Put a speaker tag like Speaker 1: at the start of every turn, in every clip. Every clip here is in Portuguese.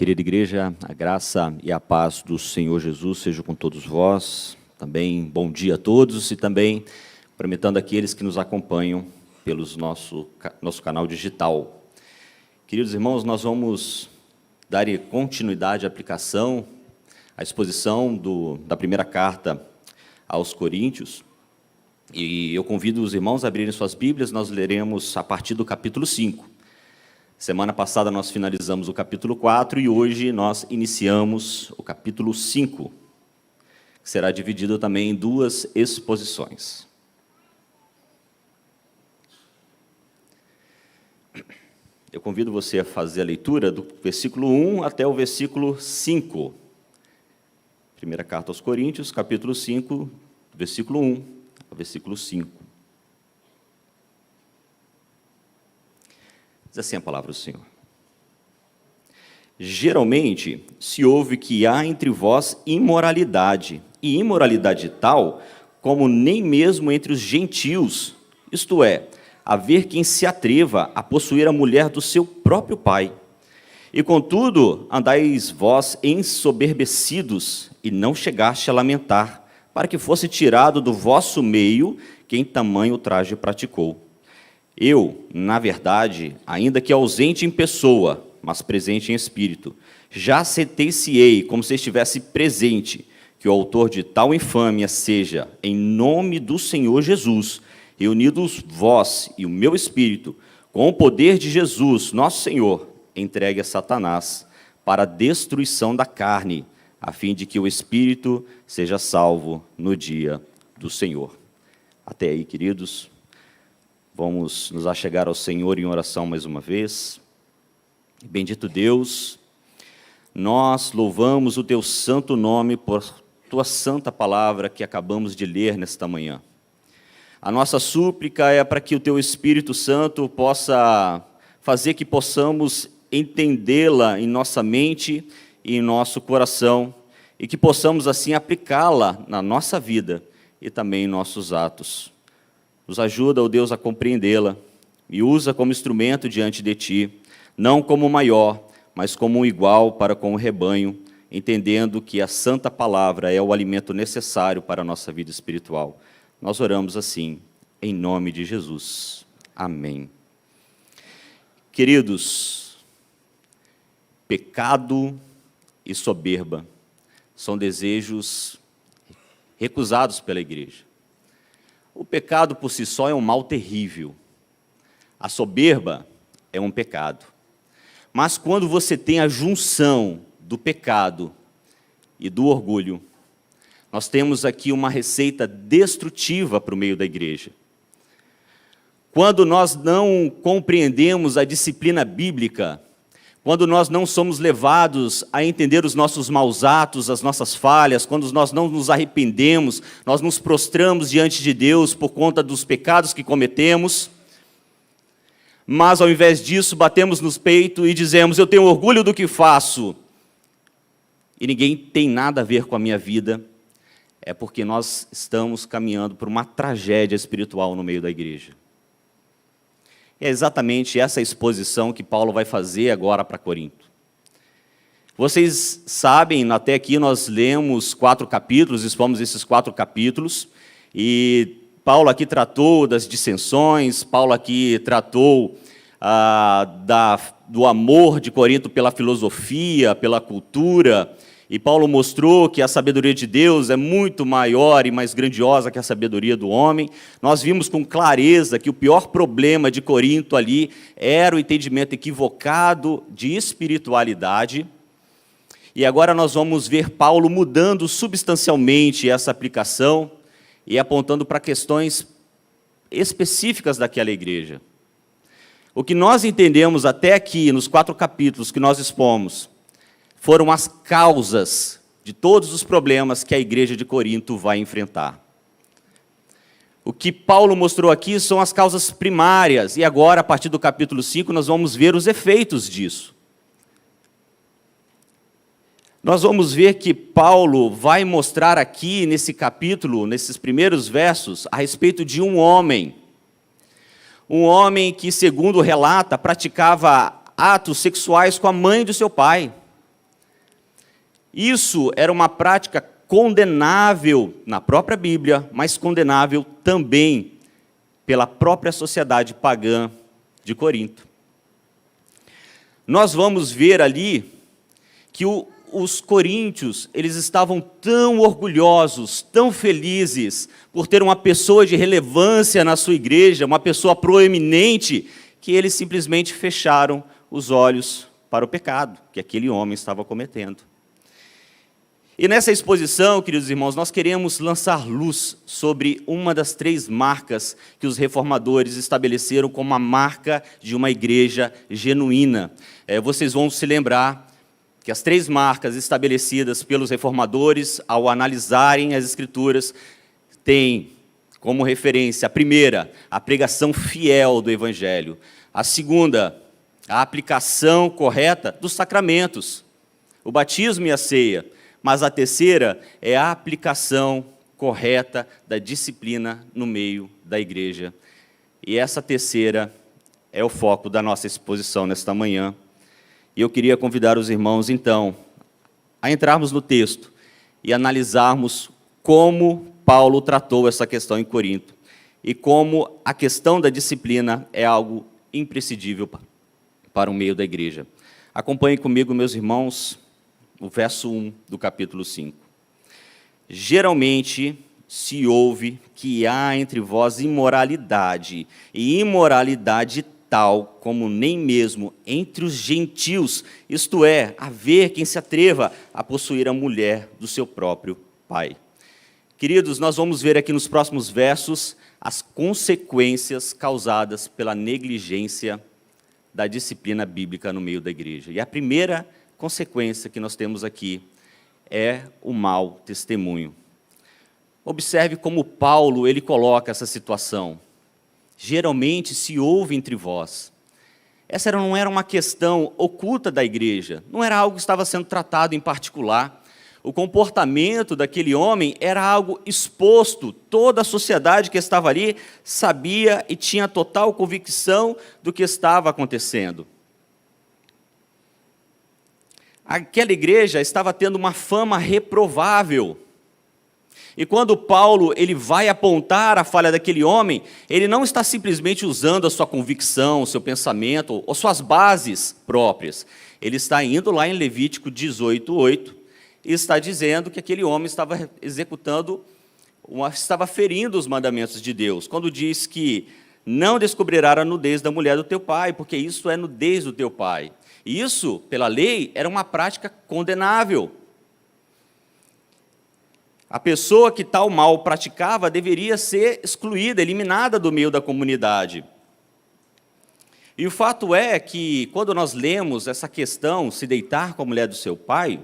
Speaker 1: Querida igreja, a graça e a paz do Senhor Jesus seja com todos vós. Também bom dia a todos e também cumprimentando aqueles que nos acompanham pelo nosso canal digital. Queridos irmãos, nós vamos dar continuidade à aplicação, à exposição da primeira carta aos Coríntios. E eu convido os irmãos a abrirem suas Bíblias, nós leremos a partir do capítulo 5. Semana passada nós finalizamos o capítulo 4 e hoje nós iniciamos o capítulo 5, que será dividido também em duas exposições. Eu convido você a fazer a leitura do versículo 1 até o versículo 5. Primeira carta aos Coríntios, capítulo 5, versículo 1 ao versículo 5. Diz assim a palavra do Senhor. Geralmente se ouve que há entre vós imoralidade, e imoralidade tal como nem mesmo entre os gentios, isto é, haver quem se atreva a possuir a mulher do seu próprio pai. E contudo andais vós ensoberbecidos, e não chegaste a lamentar, para que fosse tirado do vosso meio quem tamanho traje praticou. Eu, na verdade, ainda que ausente em pessoa, mas presente em espírito, já sentenciei, como se estivesse presente, que o autor de tal infâmia seja, em nome do Senhor Jesus, reunidos vós e o meu espírito, com o poder de Jesus, nosso Senhor, entregue a Satanás para a destruição da carne, a fim de que o espírito seja salvo no dia do Senhor. Até aí, queridos. Vamos nos achegar ao Senhor em oração mais uma vez. Bendito Deus, nós louvamos o Teu santo nome por Tua santa palavra que acabamos de ler nesta manhã. A nossa súplica é para que o Teu Espírito Santo possa fazer que possamos entendê-la em nossa mente e em nosso coração, e que possamos assim aplicá-la na nossa vida e também em nossos atos. Nos ajuda, ó Deus, a compreendê-la e usa como instrumento diante de Ti, não como maior, mas como um igual para com o rebanho, entendendo que a santa palavra é o alimento necessário para a nossa vida espiritual. Nós oramos assim, em nome de Jesus. Amém. Queridos, pecado e soberba são desejos recusados pela igreja. O pecado por si só é um mal terrível. A soberba é um pecado. Mas quando você tem a junção do pecado e do orgulho, nós temos aqui uma receita destrutiva para o meio da igreja. Quando nós não compreendemos a disciplina bíblica, quando nós não somos levados a entender os nossos maus atos, as nossas falhas, quando nós não nos arrependemos, nós nos prostramos diante de Deus por conta dos pecados que cometemos, mas ao invés disso batemos nos peitos e dizemos, eu tenho orgulho do que faço, e ninguém tem nada a ver com a minha vida, é porque nós estamos caminhando por uma tragédia espiritual no meio da igreja. É exatamente essa exposição que Paulo vai fazer agora para Corinto. Vocês sabem, até aqui nós lemos 4 capítulos, expomos esses 4 capítulos, e Paulo aqui tratou das dissensões, Paulo aqui tratou do amor de Corinto pela filosofia, pela cultura, e Paulo mostrou que a sabedoria de Deus é muito maior e mais grandiosa que a sabedoria do homem. Nós vimos com clareza que o pior problema de Corinto ali era o entendimento equivocado de espiritualidade. E agora nós vamos ver Paulo mudando substancialmente essa aplicação e apontando para questões específicas daquela igreja. O que nós entendemos até aqui, nos 4 capítulos que nós expomos, foram as causas de todos os problemas que a igreja de Corinto vai enfrentar. O que Paulo mostrou aqui são as causas primárias, e agora, a partir do capítulo 5, nós vamos ver os efeitos disso. Nós vamos ver que Paulo vai mostrar aqui, nesse capítulo, nesses primeiros versos, a respeito de um homem que, segundo relata, praticava atos sexuais com a mãe do seu pai. Isso era uma prática condenável na própria Bíblia, mas condenável também pela própria sociedade pagã de Corinto. Nós vamos ver ali que os coríntios, eles estavam tão orgulhosos, tão felizes por ter uma pessoa de relevância na sua igreja, uma pessoa proeminente, que eles simplesmente fecharam os olhos para o pecado que aquele homem estava cometendo. E nessa exposição, queridos irmãos, nós queremos lançar luz sobre uma das 3 marcas que os reformadores estabeleceram como a marca de uma igreja genuína. Vocês vão se lembrar que as 3 marcas estabelecidas pelos reformadores, ao analisarem as Escrituras, têm como referência a primeira, a pregação fiel do Evangelho. A segunda, a aplicação correta dos sacramentos, o batismo e a ceia. Mas a terceira é a aplicação correta da disciplina no meio da igreja. E essa terceira é o foco da nossa exposição nesta manhã. E eu queria convidar os irmãos, então, a entrarmos no texto e analisarmos como Paulo tratou essa questão em Corinto e como a questão da disciplina é algo imprescindível para o meio da igreja. Acompanhem comigo, meus irmãos, o verso 1 do capítulo 5. Geralmente se ouve que há entre vós imoralidade, e imoralidade tal como nem mesmo entre os gentios, isto é, haver quem se atreva a possuir a mulher do seu próprio pai. Queridos, nós vamos ver aqui nos próximos versos as consequências causadas pela negligência da disciplina bíblica no meio da igreja. E a primeira consequência que nós temos aqui é o mau testemunho. Observe como Paulo ele coloca essa situação. Geralmente se ouve entre vós. Essa não era uma questão oculta da igreja, não era algo que estava sendo tratado em particular. O comportamento daquele homem era algo exposto, toda a sociedade que estava ali sabia e tinha total convicção do que estava acontecendo. Aquela igreja estava tendo uma fama reprovável. E quando Paulo ele vai apontar a falha daquele homem, ele não está simplesmente usando a sua convicção, o seu pensamento, ou suas bases próprias. Ele está indo lá em Levítico 18:8 e está dizendo que aquele homem estava estava ferindo os mandamentos de Deus, quando diz que não descobrirás a nudez da mulher do teu pai, porque isso é nudez do teu pai. E isso, pela lei, era uma prática condenável. A pessoa que tal mal praticava deveria ser excluída, eliminada do meio da comunidade. E o fato é que, quando nós lemos essa questão, se deitar com a mulher do seu pai,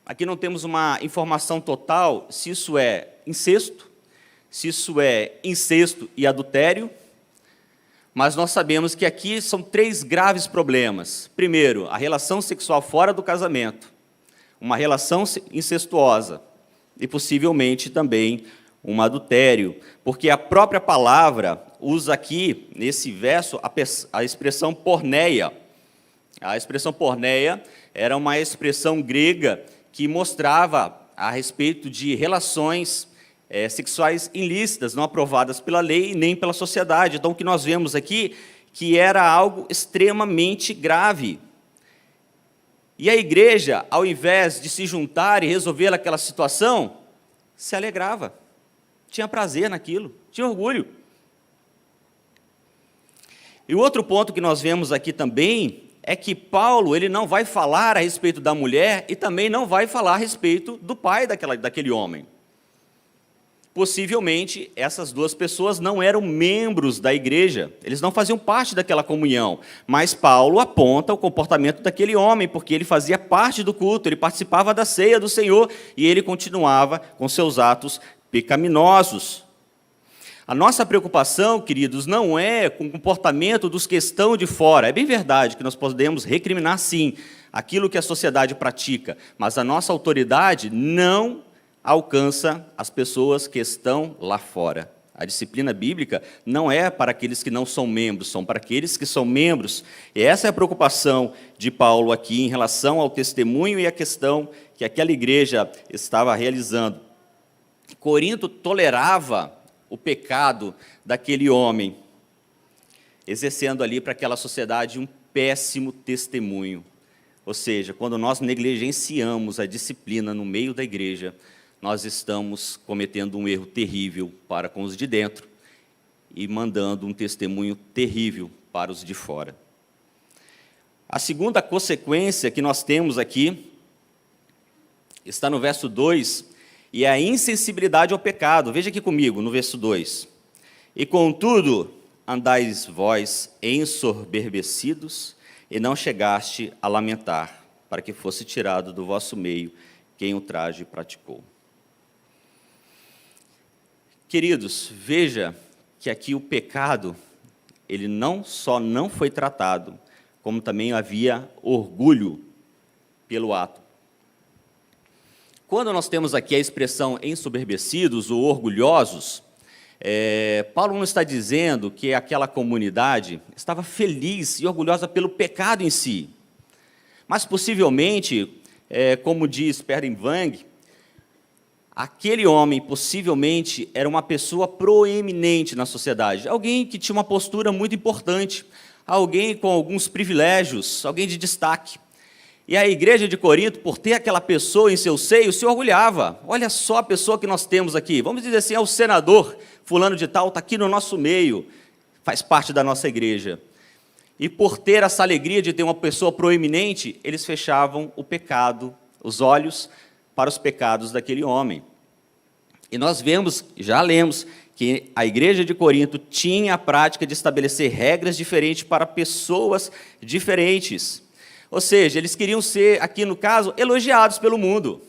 Speaker 1: aqui não temos uma informação total se isso é incesto, se isso é incesto e adultério, mas nós sabemos que aqui são 3 graves problemas. Primeiro, a relação sexual fora do casamento, uma relação incestuosa e possivelmente também um adultério, porque a própria palavra usa aqui, nesse verso, a expressão porneia. A expressão porneia era uma expressão grega que mostrava a respeito de relações sexuais ilícitas, não aprovadas pela lei nem pela sociedade. Então, o que nós vemos aqui, que era algo extremamente grave. E a igreja, ao invés de se juntar e resolver aquela situação, se alegrava, tinha prazer naquilo, tinha orgulho. E o outro ponto que nós vemos aqui também é que Paulo ele não vai falar a respeito da mulher e também não vai falar a respeito do pai daquele homem. Possivelmente, essas 2 pessoas não eram membros da igreja, eles não faziam parte daquela comunhão, mas Paulo aponta o comportamento daquele homem, porque ele fazia parte do culto, ele participava da ceia do Senhor, e ele continuava com seus atos pecaminosos. A nossa preocupação, queridos, não é com o comportamento dos que estão de fora. É bem verdade que nós podemos recriminar, sim, aquilo que a sociedade pratica, mas a nossa autoridade não alcança as pessoas que estão lá fora. A disciplina bíblica não é para aqueles que não são membros, são para aqueles que são membros. E essa é a preocupação de Paulo aqui em relação ao testemunho e a questão que aquela igreja estava realizando. Corinto tolerava o pecado daquele homem, exercendo ali para aquela sociedade um péssimo testemunho. Ou seja, quando nós negligenciamos a disciplina no meio da igreja, nós estamos cometendo um erro terrível para com os de dentro e mandando um testemunho terrível para os de fora. A segunda consequência que nós temos aqui está no verso 2, e é a insensibilidade ao pecado. Veja aqui comigo, no verso 2. E contudo, andais vós ensoberbecidos, e não chegaste a lamentar, para que fosse tirado do vosso meio quem o traje praticou. Queridos, veja que aqui o pecado, ele não só não foi tratado, como também havia orgulho pelo ato. Quando nós temos aqui a expressão ensoberbecidos ou orgulhosos, Paulo não está dizendo que aquela comunidade estava feliz e orgulhosa pelo pecado em si, mas possivelmente, como diz Perdenwang, aquele homem possivelmente era uma pessoa proeminente na sociedade, alguém que tinha uma postura muito importante, alguém com alguns privilégios, alguém de destaque. E a igreja de Corinto, por ter aquela pessoa em seu seio, se orgulhava. Olha só a pessoa que nós temos aqui. Vamos dizer assim, é o senador fulano de tal, está aqui no nosso meio, faz parte da nossa igreja. E por ter essa alegria de ter uma pessoa proeminente, eles fechavam o pecado, os olhos para os pecados daquele homem. E nós vemos, já lemos, que a igreja de Corinto tinha a prática de estabelecer regras diferentes para pessoas diferentes. Ou seja, eles queriam ser, aqui no caso, elogiados pelo mundo.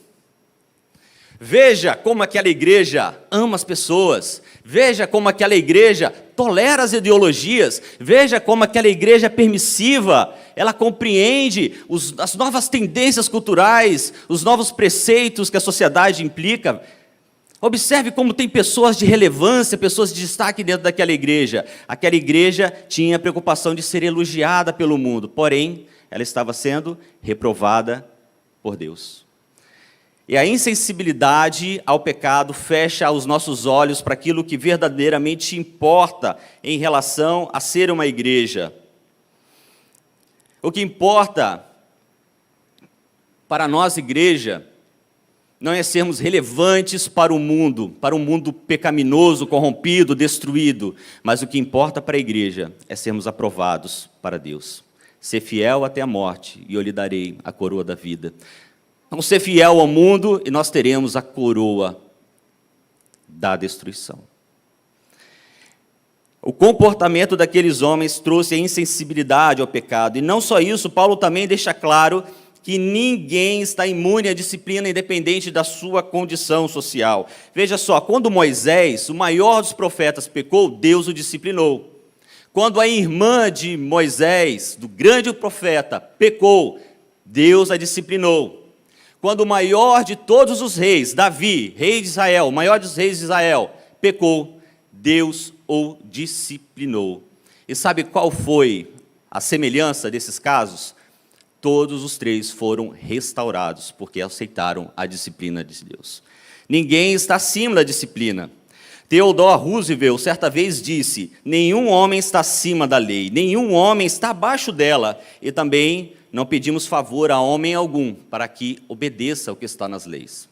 Speaker 1: Veja como aquela igreja ama as pessoas. Veja como aquela igreja tolera as ideologias. Veja como aquela igreja é permissiva. Ela compreende as novas tendências culturais, os novos preceitos que a sociedade implica. Observe como tem pessoas de relevância, pessoas de destaque dentro daquela igreja. Aquela igreja tinha a preocupação de ser elogiada pelo mundo, porém, ela estava sendo reprovada por Deus. E a insensibilidade ao pecado fecha os nossos olhos para aquilo que verdadeiramente importa em relação a ser uma igreja. O que importa para nós, igreja, não é sermos relevantes para o mundo pecaminoso, corrompido, destruído, mas o que importa para a igreja é sermos aprovados para Deus. Ser fiel até a morte, e eu lhe darei a coroa da vida. Vamos ser fiel ao mundo, e nós teremos a coroa da destruição. O comportamento daqueles homens trouxe a insensibilidade ao pecado. E não só isso, Paulo também deixa claro que ninguém está imune à disciplina independente da sua condição social. Veja só, quando Moisés, o maior dos profetas, pecou, Deus o disciplinou. Quando a irmã de Moisés, do grande profeta, pecou, Deus a disciplinou. Quando o maior de todos os reis, Davi, rei de Israel, o maior dos reis de Israel, pecou, Deus o disciplinou. E sabe qual foi a semelhança desses casos? Todos os três foram restaurados, porque aceitaram a disciplina de Deus. Ninguém está acima da disciplina. Theodore Roosevelt certa vez disse: nenhum homem está acima da lei, nenhum homem está abaixo dela, e também não pedimos favor a homem algum para que obedeça ao que está nas leis.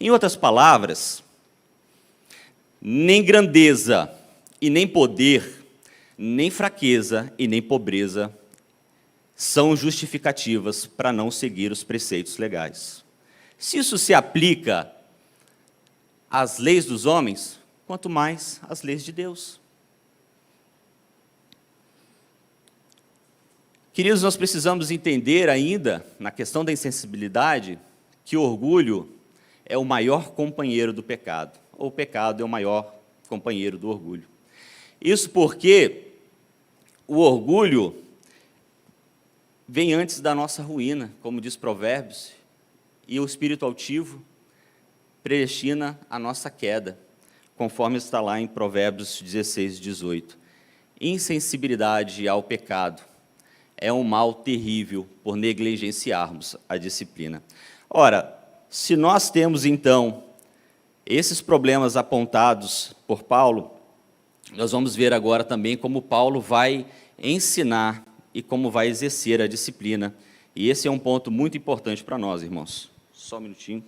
Speaker 1: Em outras palavras, nem grandeza e nem poder, nem fraqueza e nem pobreza são justificativas para não seguir os preceitos legais. Se isso se aplica às leis dos homens, quanto mais as leis de Deus. Queridos, nós precisamos entender ainda, na questão da insensibilidade, que o orgulho é o maior companheiro do pecado, ou o pecado é o maior companheiro do orgulho. Isso porque o orgulho vem antes da nossa ruína, como diz Provérbios, e o espírito altivo predestina a nossa queda. conforme está lá em Provérbios 16, 18. Insensibilidade ao pecado é um mal terrível por negligenciarmos a disciplina. Ora, se nós temos, então, esses problemas apontados por Paulo, nós vamos ver agora também como Paulo vai ensinar e como vai exercer a disciplina. E esse é um ponto muito importante para nós, irmãos. Só um minutinho.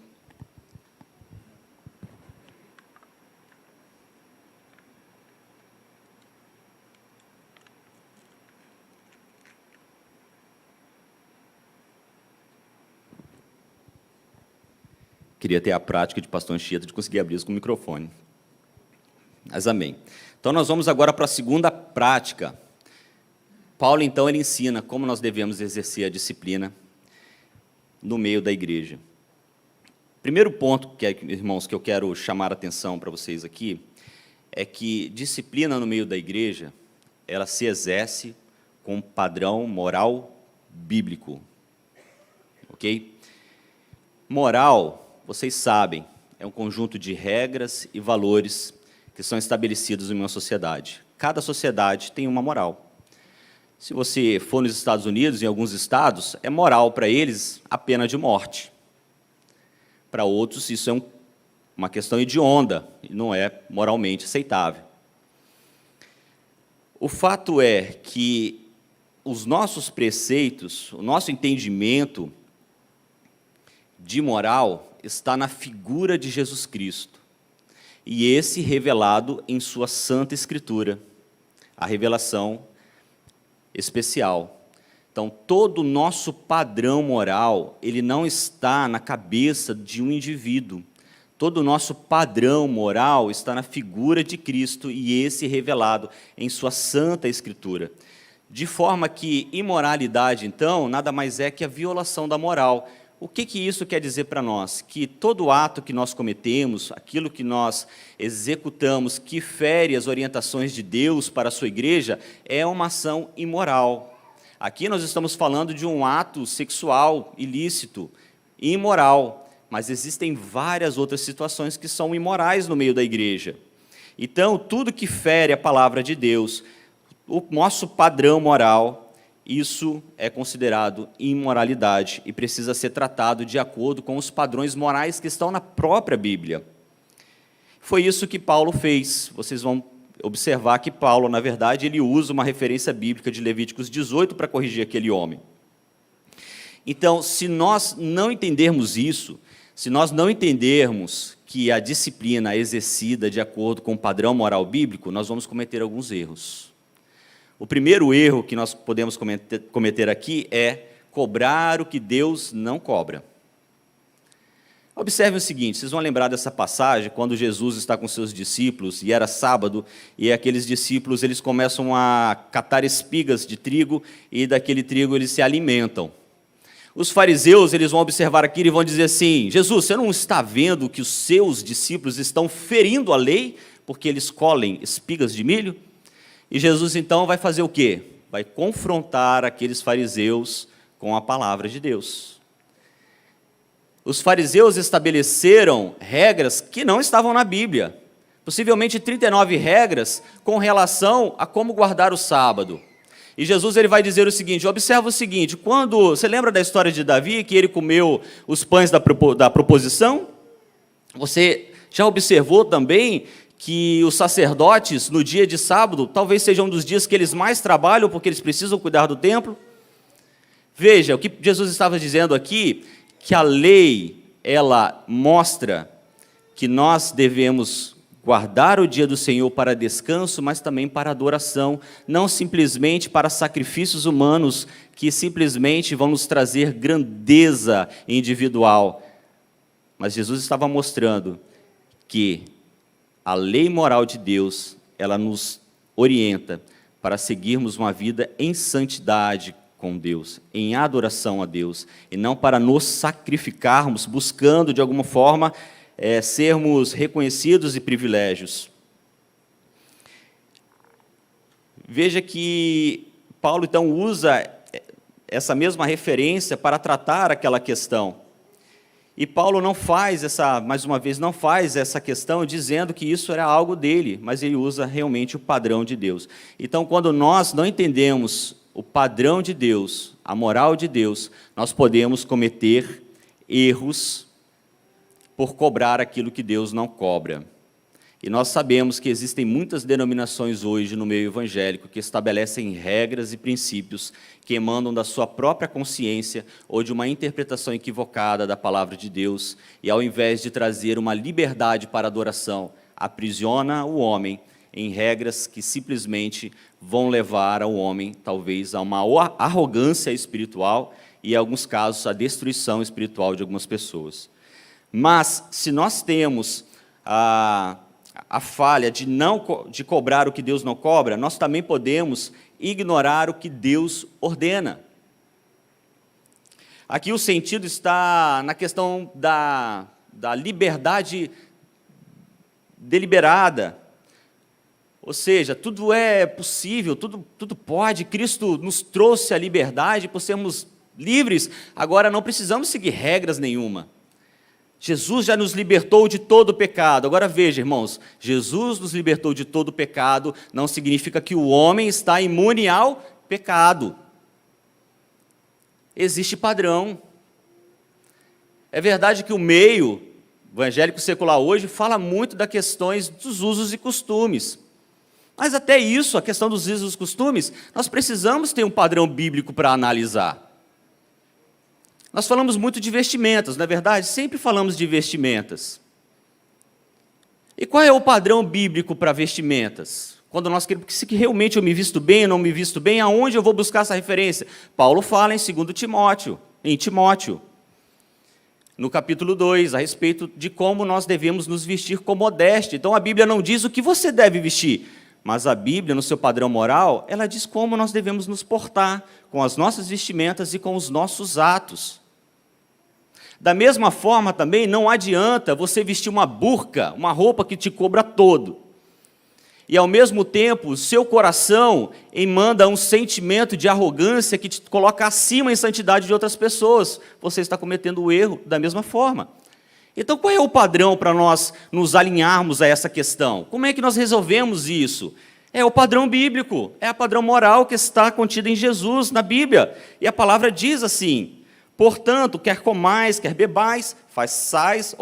Speaker 1: Queria ter a prática de pastor Anchieta de conseguir abrir isso com o microfone. Mas amém. Então, nós vamos agora para a segunda prática. Paulo, então, ele ensina como nós devemos exercer a disciplina no meio da igreja. Primeiro ponto, irmãos, que eu quero chamar a atenção para vocês aqui, é que disciplina no meio da igreja, ela se exerce com um padrão moral bíblico. Ok? Moral, vocês sabem, é um conjunto de regras e valores que são estabelecidos em uma sociedade. Cada sociedade tem uma moral. Se você for nos Estados Unidos, em alguns estados, é moral para eles a pena de morte. Para outros, isso é uma questão hedionda, e não é moralmente aceitável. O fato é que os nossos preceitos, o nosso entendimento de moral está na figura de Jesus Cristo, e esse revelado em sua Santa Escritura, a revelação especial. Então, todo o nosso padrão moral, ele não está na cabeça de um indivíduo. Todo o nosso padrão moral está na figura de Cristo, e esse revelado em sua Santa Escritura. De forma que imoralidade, então, nada mais é que a violação da moral. O que isso quer dizer para nós? Que todo ato que nós cometemos, aquilo que nós executamos, que fere as orientações de Deus para a sua igreja, é uma ação imoral. Aqui nós estamos falando de um ato sexual ilícito, imoral, mas existem várias outras situações que são imorais no meio da igreja. Então, tudo que fere a palavra de Deus, o nosso padrão moral, isso é considerado imoralidade e precisa ser tratado de acordo com os padrões morais que estão na própria Bíblia. Foi isso que Paulo fez. Vocês vão observar que Paulo, na verdade, ele usa uma referência bíblica de Levíticos 18 para corrigir aquele homem. Então, se nós não entendermos isso, se nós não entendermos que a disciplina é exercida de acordo com o padrão moral bíblico, nós vamos cometer alguns erros. O primeiro erro que nós podemos cometer aqui é cobrar o que Deus não cobra. Observe o seguinte, vocês vão lembrar dessa passagem, quando Jesus está com seus discípulos, e era sábado, e aqueles discípulos eles começam a catar espigas de trigo, e daquele trigo eles se alimentam. Os fariseus eles vão observar aquilo e vão dizer assim, Jesus, você não está vendo que os seus discípulos estão ferindo a lei, porque eles colhem espigas de milho? E Jesus, então, vai fazer o quê? Vai confrontar aqueles fariseus com a palavra de Deus. Os fariseus estabeleceram regras que não estavam na Bíblia. Possivelmente 39 regras com relação a como guardar o sábado. E Jesus ele vai dizer o seguinte, observa o seguinte, você lembra da história de Davi, que ele comeu os pães da proposição? Você já observou também que os sacerdotes, no dia de sábado, talvez seja um dos dias que eles mais trabalham, porque eles precisam cuidar do templo? Veja, o que Jesus estava dizendo aqui, que a lei, ela mostra que nós devemos guardar o dia do Senhor para descanso, mas também para adoração, não simplesmente para sacrifícios humanos, que simplesmente vão nos trazer grandeza individual. Mas Jesus estava mostrando que a lei moral de Deus, ela nos orienta para seguirmos uma vida em santidade com Deus, em adoração a Deus, e não para nos sacrificarmos, buscando de alguma forma sermos reconhecidos e privilégios. Veja que Paulo então usa essa mesma referência para tratar aquela questão. E Paulo não faz mais uma vez, não faz essa questão dizendo que isso era algo dele, mas ele usa realmente o padrão de Deus. Então, quando nós não entendemos o padrão de Deus, a moral de Deus, nós podemos cometer erros por cobrar aquilo que Deus não cobra. E nós sabemos que existem muitas denominações hoje no meio evangélico que estabelecem regras e princípios que emanam da sua própria consciência ou de uma interpretação equivocada da palavra de Deus, e ao invés de trazer uma liberdade para a adoração, aprisiona o homem em regras que simplesmente vão levar ao homem, talvez, a uma arrogância espiritual e, em alguns casos, a destruição espiritual de algumas pessoas. Mas, se nós temos a falha de cobrar o que Deus não cobra, nós também podemos ignorar o que Deus ordena. Aqui o sentido está na questão da liberdade deliberada. Ou seja, tudo é possível, tudo pode. Cristo nos trouxe a liberdade por sermos livres, agora não precisamos seguir regras nenhuma. Jesus já nos libertou de todo o pecado. Agora veja, irmãos, Jesus nos libertou de todo o pecado, não significa que o homem está imune ao pecado. Existe padrão. É verdade que o meio evangélico secular hoje fala muito das questões dos usos e costumes. Mas até isso, a questão dos usos e costumes, nós precisamos ter um padrão bíblico para analisar. Nós falamos muito de vestimentas, não é verdade? Sempre falamos de vestimentas. E qual é o padrão bíblico para vestimentas? Quando nós queremos, se realmente eu me visto bem ou não me visto bem, aonde eu vou buscar essa referência? Paulo fala em 2 Timóteo, no capítulo 2, a respeito de como nós devemos nos vestir com modéstia. Então a Bíblia não diz o que você deve vestir, mas a Bíblia, no seu padrão moral, ela diz como nós devemos nos portar com as nossas vestimentas e com os nossos atos. Da mesma forma também, não adianta você vestir uma burca, uma roupa que te cobra todo. E ao mesmo tempo, o seu coração emanda um sentimento de arrogância que te coloca acima em santidade de outras pessoas. Você está cometendo o erro da mesma forma. Então, qual é o padrão para nós nos alinharmos a essa questão? Como é que nós resolvemos isso? É o padrão bíblico, é o padrão moral que está contido em Jesus, na Bíblia. E a palavra diz assim: portanto, quer comais, quer bebais, façais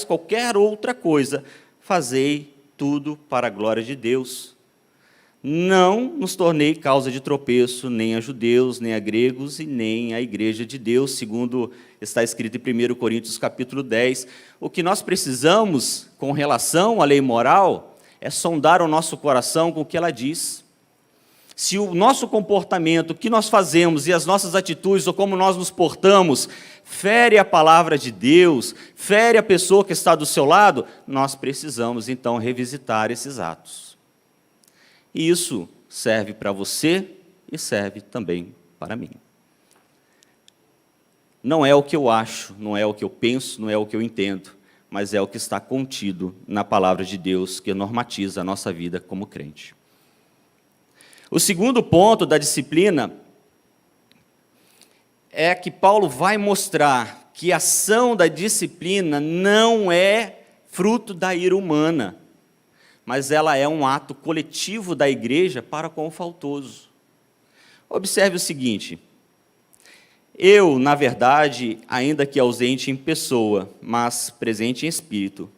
Speaker 1: qualquer outra coisa, fazei tudo para a glória de Deus. Não nos tornei causa de tropeço, nem a judeus, nem a gregos, e nem a igreja de Deus, segundo está escrito em 1 Coríntios capítulo 10. O que nós precisamos, com relação à lei moral, é sondar o nosso coração com o que ela diz. Se o nosso comportamento, o que nós fazemos e as nossas atitudes, ou como nós nos portamos, fere a palavra de Deus, fere a pessoa que está do seu lado, nós precisamos então revisitar esses atos. E isso serve para você e serve também para mim. Não é o que eu acho, não é o que eu penso, não é o que eu entendo, mas é o que está contido na palavra de Deus que normatiza a nossa vida como crente. O segundo ponto da disciplina é que Paulo vai mostrar que a ação da disciplina não é fruto da ira humana, mas ela é um ato coletivo da igreja para com o faltoso. Observe o seguinte: eu, na verdade, ainda que ausente em pessoa, mas presente em espírito.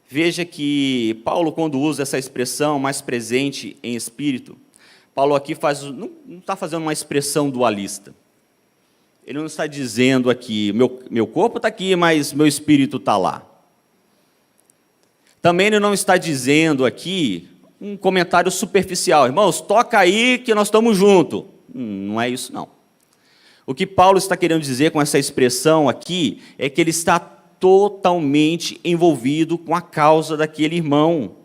Speaker 1: Veja que Paulo, quando usa essa expressão, mais presente em espírito, Paulo aqui não está fazendo uma expressão dualista. Ele não está dizendo aqui, meu corpo está aqui, mas meu espírito está lá. Também ele não está dizendo aqui um comentário superficial. Irmãos, toca aí que nós estamos juntos. Não é isso, não. O que Paulo está querendo dizer com essa expressão aqui é que ele está totalmente envolvido com a causa daquele irmão,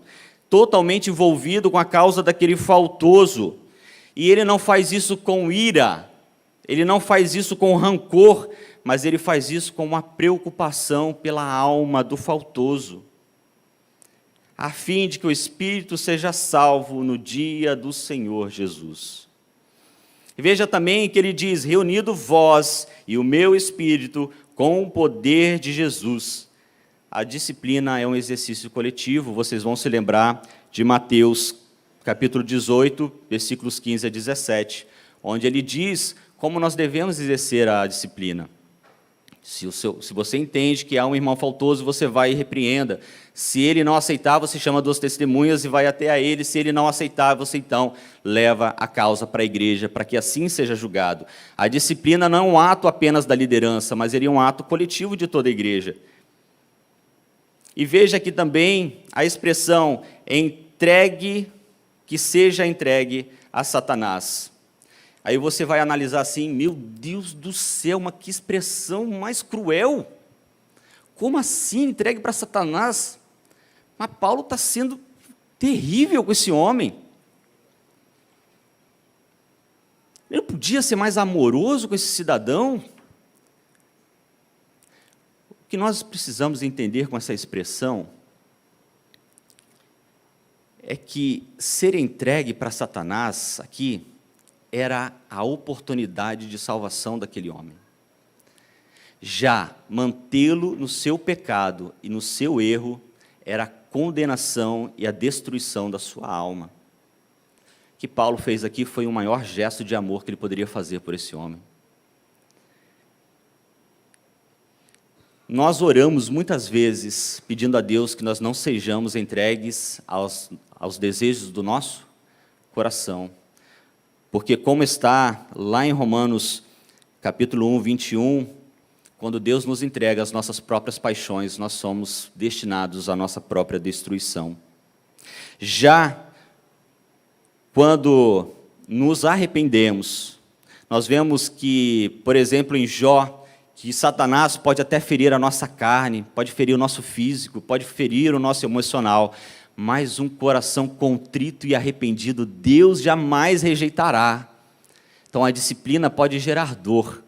Speaker 1: totalmente envolvido com a causa daquele faltoso. E ele não faz isso com ira, ele não faz isso com rancor, mas ele faz isso com uma preocupação pela alma do faltoso, a fim de que o espírito seja salvo no dia do Senhor Jesus. Veja também que ele diz: reunido vós e o meu espírito, com o poder de Jesus. A disciplina é um exercício coletivo, vocês vão se lembrar de Mateus, capítulo 18, versículos 15 a 17, onde ele diz como nós devemos exercer a disciplina. Se você entende que há um irmão faltoso, você vai e repreenda. Se ele não aceitar, você chama 2 testemunhas e vai até a ele. Se ele não aceitar, você então leva a causa para a igreja, para que assim seja julgado. A disciplina não é um ato apenas da liderança, mas ele é um ato coletivo de toda a igreja. E veja aqui também a expressão entregue, que seja entregue a Satanás. Aí você vai analisar assim, meu Deus do céu, mas que expressão mais cruel. Como assim entregue para Satanás? Mas Paulo está sendo terrível com esse homem. Ele não podia ser mais amoroso com esse cidadão? O que nós precisamos entender com essa expressão é que ser entregue para Satanás aqui era a oportunidade de salvação daquele homem. Já mantê-lo no seu pecado e no seu erro era a condenação e a destruição da sua alma. O que Paulo fez aqui foi o maior gesto de amor que ele poderia fazer por esse homem. Nós oramos muitas vezes pedindo a Deus que nós não sejamos entregues aos desejos do nosso coração. Porque como está lá em Romanos, capítulo 1, 21, quando Deus nos entrega as nossas próprias paixões, nós somos destinados à nossa própria destruição. Já quando nos arrependemos, nós vemos que, por exemplo, em Jó, que Satanás pode até ferir a nossa carne, pode ferir o nosso físico, pode ferir o nosso emocional, mas um coração contrito e arrependido, Deus jamais rejeitará. Então a disciplina pode gerar dor,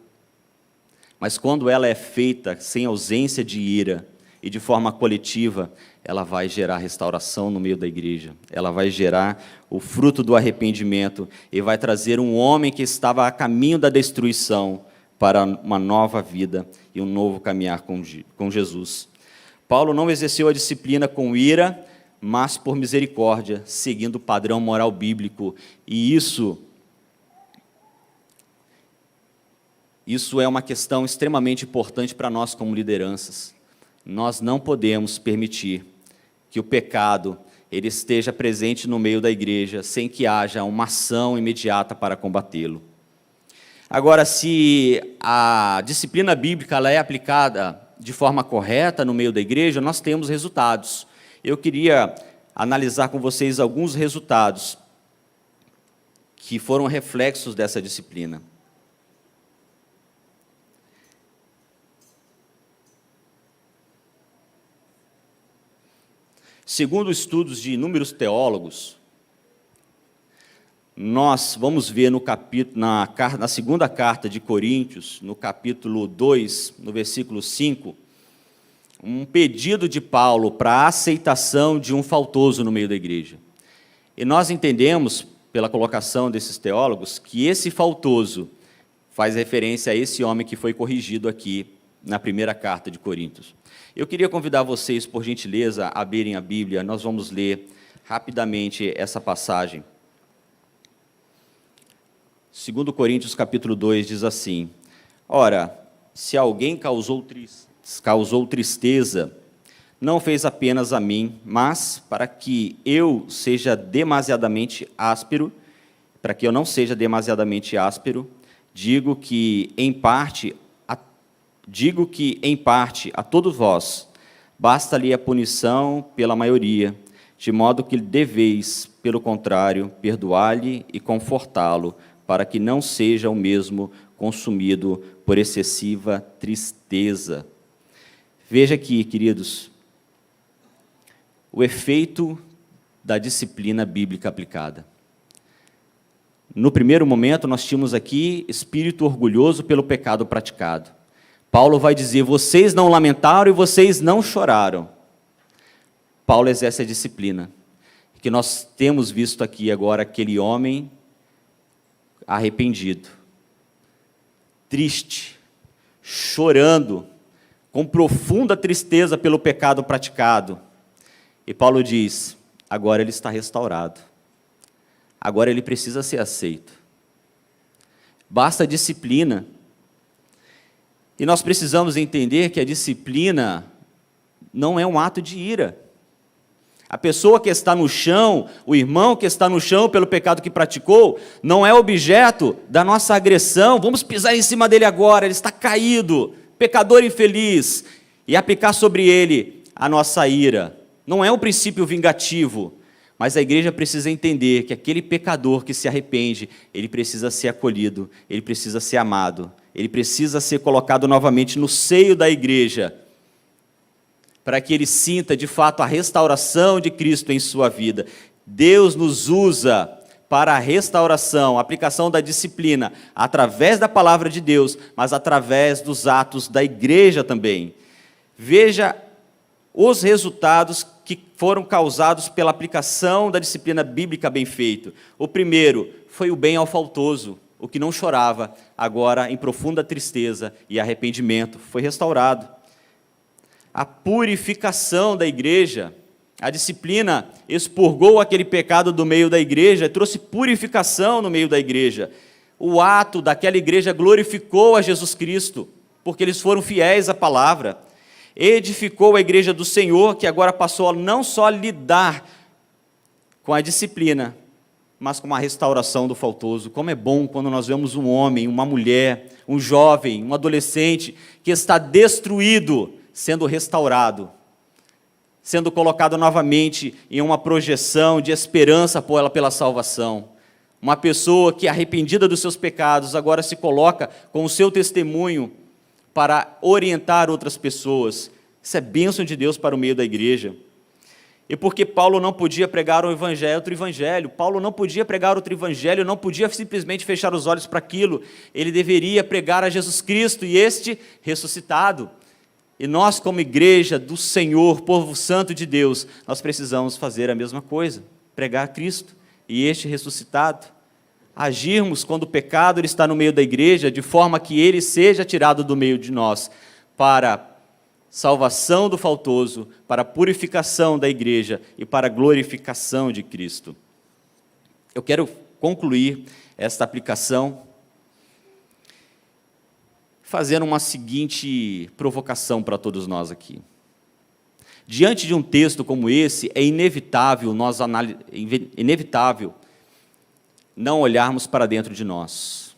Speaker 1: mas quando ela é feita sem ausência de ira e de forma coletiva, ela vai gerar restauração no meio da igreja, ela vai gerar o fruto do arrependimento e vai trazer um homem que estava a caminho da destruição para uma nova vida e um novo caminhar com Jesus. Paulo não exerceu a disciplina com ira, mas por misericórdia, seguindo o padrão moral bíblico. E isso é uma questão extremamente importante para nós como lideranças. Nós não podemos permitir que o pecado ele esteja presente no meio da igreja, sem que haja uma ação imediata para combatê-lo. Agora, se a disciplina bíblica ela é aplicada de forma correta no meio da igreja, nós temos resultados. Eu queria analisar com vocês alguns resultados que foram reflexos dessa disciplina. Segundo estudos de inúmeros teólogos, nós vamos ver na segunda carta de Coríntios, no capítulo 2, no versículo 5, um pedido de Paulo para a aceitação de um faltoso no meio da igreja. E nós entendemos, pela colocação desses teólogos, que esse faltoso faz referência a esse homem que foi corrigido aqui na primeira carta de Coríntios. Eu queria convidar vocês, por gentileza, a abrirem a Bíblia. Nós vamos ler rapidamente essa passagem. 2 Coríntios, capítulo 2, diz assim: Ora, se alguém causou tristeza, não fez apenas a mim, mas para que eu seja demasiadamente áspero, para que eu não seja demasiadamente áspero, digo que em parte a todos vós basta-lhe a punição pela maioria, de modo que deveis, pelo contrário, perdoar-lhe e confortá-lo, para que não seja o mesmo consumido por excessiva tristeza. Veja aqui, queridos, o efeito da disciplina bíblica aplicada. No primeiro momento, nós tínhamos aqui espírito orgulhoso pelo pecado praticado. Paulo vai dizer, vocês não lamentaram e vocês não choraram. Paulo exerce a disciplina, que nós temos visto aqui agora aquele homem arrependido, triste, chorando, com profunda tristeza pelo pecado praticado. E Paulo diz, agora ele está restaurado. Agora ele precisa ser aceito. Basta disciplina. E nós precisamos entender que a disciplina não é um ato de ira. A pessoa que está no chão, o irmão que está no chão pelo pecado que praticou, não é objeto da nossa agressão. Vamos pisar em cima dele agora, ele está caído, pecador infeliz, e aplicar sobre ele a nossa ira. Não é um princípio vingativo, mas a igreja precisa entender que aquele pecador que se arrepende, ele precisa ser acolhido, ele precisa ser amado, ele precisa ser colocado novamente no seio da igreja, para que ele sinta de fato a restauração de Cristo em sua vida. Deus nos usa para a restauração, a aplicação da disciplina, através da palavra de Deus, mas através dos atos da igreja também. Veja os resultados que foram causados pela aplicação da disciplina bíblica bem feita. O primeiro foi o bem ao faltoso, o que não chorava, agora em profunda tristeza e arrependimento, foi restaurado. A purificação da igreja, a disciplina expurgou aquele pecado do meio da igreja, trouxe purificação no meio da igreja. O ato daquela igreja glorificou a Jesus Cristo, porque eles foram fiéis à palavra. Edificou a igreja do Senhor, que agora passou a não só lidar com a disciplina, mas com a restauração do faltoso. Como é bom quando nós vemos um homem, uma mulher, um jovem, um adolescente, que está destruído, sendo restaurado, sendo colocado novamente em uma projeção de esperança pela salvação. Uma pessoa que, arrependida dos seus pecados, agora se coloca com o seu testemunho para orientar outras pessoas. Isso é bênção de Deus para o meio da igreja. E porque Paulo não podia pregar outro evangelho, Paulo não podia pregar outro evangelho, não podia simplesmente fechar os olhos para aquilo, ele deveria pregar a Jesus Cristo e este ressuscitado. E nós, como igreja do Senhor, povo santo de Deus, nós precisamos fazer a mesma coisa, pregar a Cristo e este ressuscitado. Agirmos quando o pecado ele está no meio da igreja, de forma que ele seja tirado do meio de nós, para salvação do faltoso, para a purificação da igreja e para a glorificação de Cristo. Eu quero concluir esta aplicação fazendo uma seguinte provocação para todos nós aqui. Diante de um texto como esse, é inevitável não olharmos para dentro de nós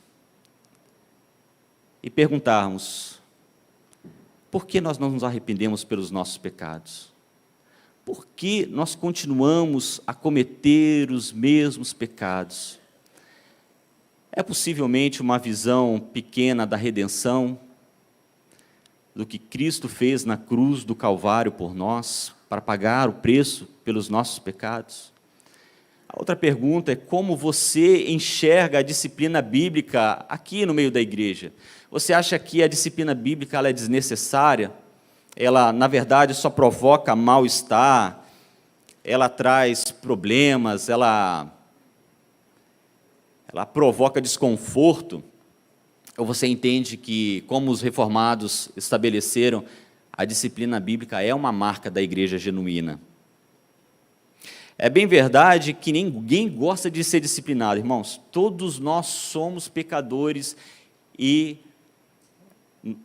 Speaker 1: e perguntarmos: por que nós não nos arrependemos pelos nossos pecados? Por que nós continuamos a cometer os mesmos pecados? É possivelmente uma visão pequena da redenção, do que Cristo fez na cruz do Calvário por nós, para pagar o preço pelos nossos pecados? A outra pergunta é como você enxerga a disciplina bíblica aqui no meio da igreja. Você acha que a disciplina bíblica ela é desnecessária? Ela, na verdade, só provoca mal-estar, ela traz problemas, ela provoca desconforto? Ou você entende que, como os reformados estabeleceram, a disciplina bíblica é uma marca da igreja genuína? É bem verdade que ninguém gosta de ser disciplinado, irmãos. Todos nós somos pecadores e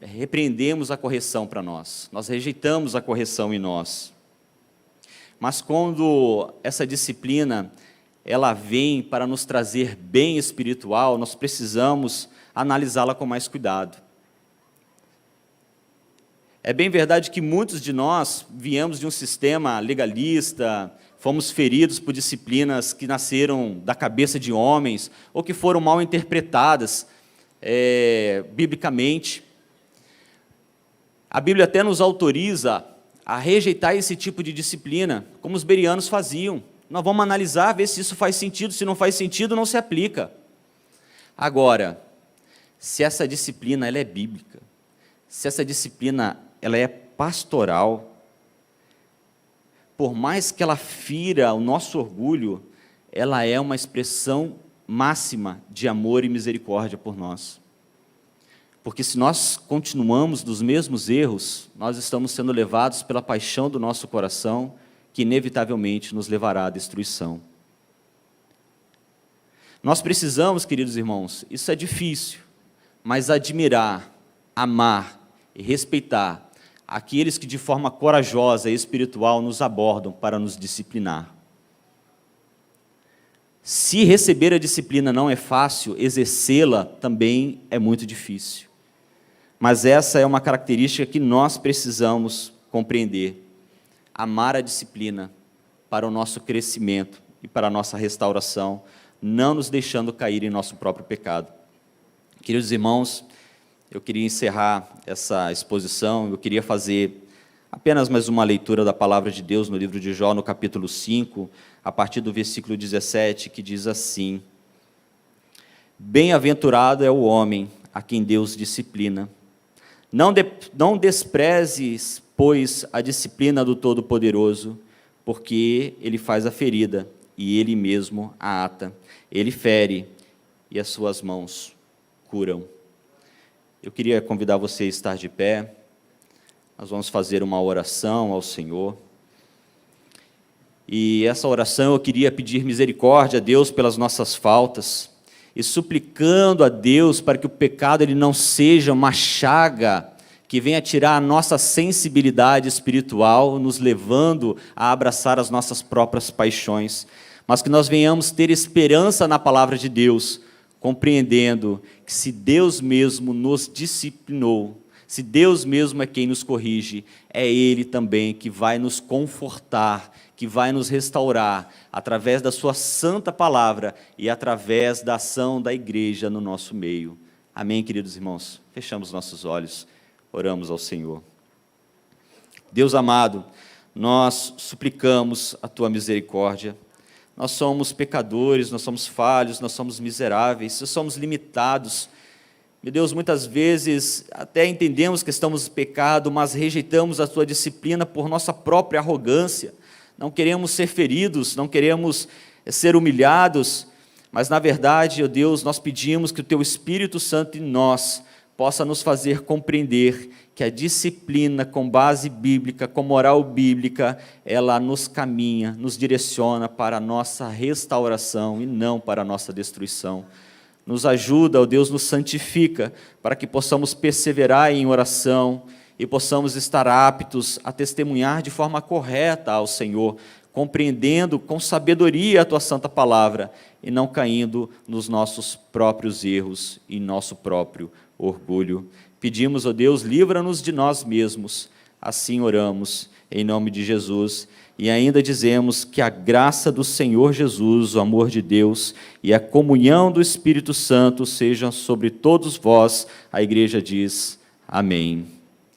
Speaker 1: repreendemos a correção para nós. Nós rejeitamos a correção em nós. Mas quando essa disciplina ela vem para nos trazer bem espiritual, nós precisamos analisá-la com mais cuidado. É bem verdade que muitos de nós viemos de um sistema legalista, fomos feridos por disciplinas que nasceram da cabeça de homens, ou que foram mal interpretadas biblicamente. A Bíblia até nos autoriza a rejeitar esse tipo de disciplina, como os bereanos faziam. Nós vamos analisar, ver se isso faz sentido, se não faz sentido, não se aplica. Agora, se essa disciplina ela é bíblica, se essa disciplina ela é pastoral, por mais que ela fira o nosso orgulho, ela é uma expressão máxima de amor e misericórdia por nós. Porque se nós continuamos dos mesmos erros, nós estamos sendo levados pela paixão do nosso coração, que inevitavelmente nos levará à destruição. Nós precisamos, queridos irmãos, isso é difícil, mas admirar, amar e respeitar aqueles que de forma corajosa e espiritual nos abordam para nos disciplinar. Se receber a disciplina não é fácil, exercê-la também é muito difícil. Mas essa é uma característica que nós precisamos compreender. Amar a disciplina para o nosso crescimento e para a nossa restauração, não nos deixando cair em nosso próprio pecado. Queridos irmãos, eu queria encerrar essa exposição, eu queria fazer apenas mais uma leitura da palavra de Deus no livro de Jó, no capítulo 5, a partir do versículo 17, que diz assim: Bem-aventurado é o homem a quem Deus disciplina. Não desprezes, pois, a disciplina do Todo-Poderoso, porque Ele faz a ferida, e Ele mesmo a ata. Ele fere, e as suas mãos curam. Eu queria convidar você a estar de pé. Nós vamos fazer uma oração ao Senhor. E essa oração eu queria pedir misericórdia a Deus pelas nossas faltas, e suplicando a Deus para que o pecado ele não seja uma chaga que venha tirar a nossa sensibilidade espiritual, nos levando a abraçar as nossas próprias paixões, mas que nós venhamos ter esperança na palavra de Deus, compreendendo que se Deus mesmo nos disciplinou, se Deus mesmo é quem nos corrige, é Ele também que vai nos confortar, que vai nos restaurar, através da sua santa palavra e através da ação da igreja no nosso meio. Amém, queridos irmãos? Fechamos nossos olhos, oramos ao Senhor. Deus amado, nós suplicamos a Tua misericórdia. Nós somos pecadores, nós somos falhos, nós somos miseráveis, nós somos limitados. Meu Deus, muitas vezes até entendemos que estamos em pecado, mas rejeitamos a Tua disciplina por nossa própria arrogância. Não queremos ser feridos, não queremos ser humilhados, mas na verdade, ó Deus, nós pedimos que o Teu Espírito Santo em nós possa nos fazer compreender que a disciplina com base bíblica, com moral bíblica, ela nos caminha, nos direciona para a nossa restauração e não para a nossa destruição. Nos ajuda, ó Deus, nos santifica, para que possamos perseverar em oração e possamos estar aptos a testemunhar de forma correta ao Senhor, compreendendo com sabedoria a Tua santa palavra e não caindo nos nossos próprios erros e nosso próprio orgulho. Pedimos, ó Deus, livra-nos de nós mesmos. Assim oramos, em nome de Jesus. E ainda dizemos que a graça do Senhor Jesus, o amor de Deus e a comunhão do Espírito Santo sejam sobre todos vós. A igreja diz amém.